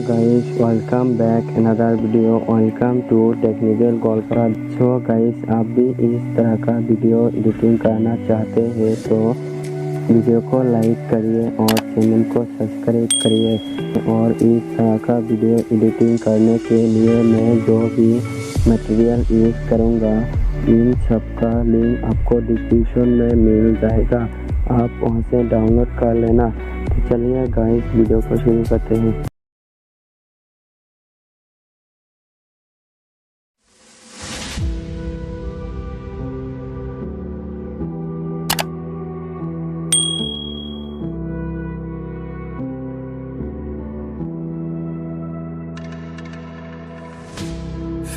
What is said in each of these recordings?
guys, welcome back another video. Welcome to technical गोल्फरा। So guys, आप भी इस तरह का वीडियो एडिटिंग करना चाहते हैं तो वीडियो को लाइक करिए और चैनल को सब्सक्राइब करिए। और इस तरह का वीडियो एडिटिंग करने के लिए मैं जो भी मटेरियल यूज़ करूँगा इन सब का लिंक आपको डिस्क्रिप्शन में मिल जाएगा, आप वहाँ से डाउनलोड कर लेना। तो चलिए गाइस, वीडियो को शुरू करते हैं।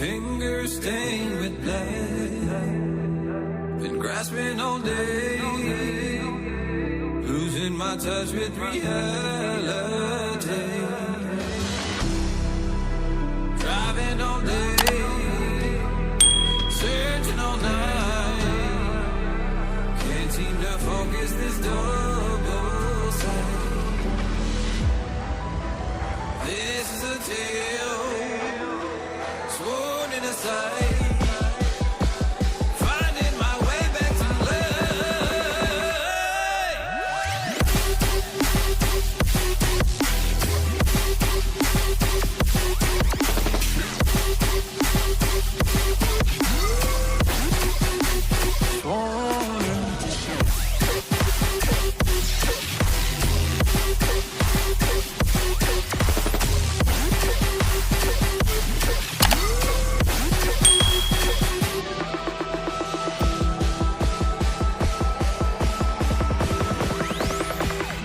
Fingers stained with blood, been grasping all day, losing my touch with reality. Driving all day, searching all night, can't seem to focus this double sight. This is a tale sworn in a sight. Finding my way back to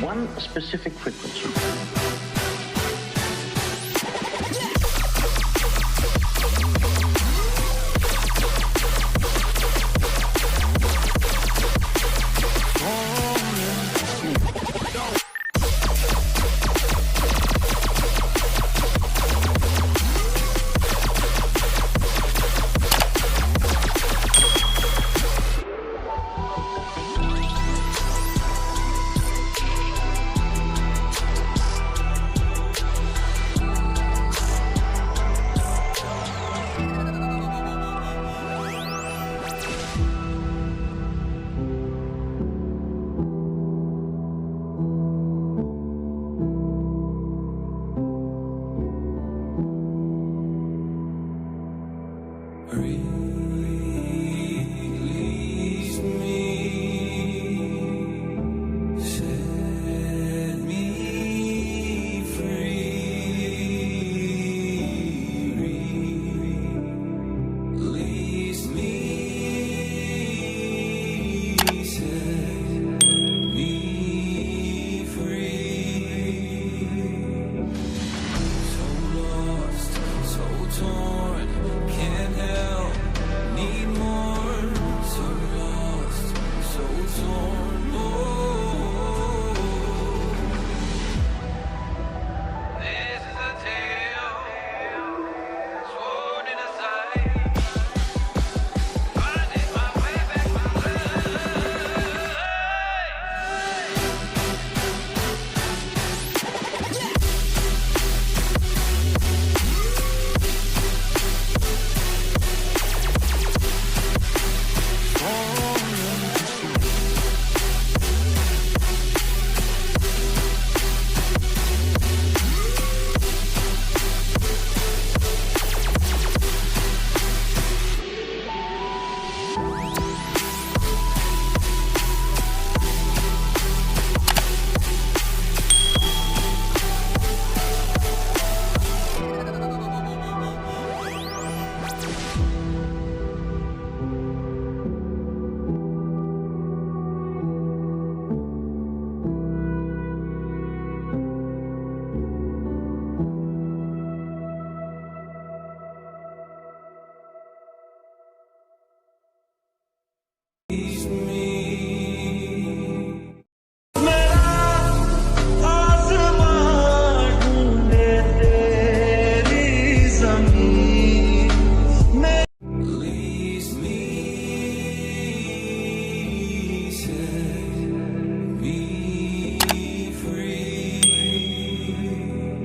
one specific frequency. Breathe.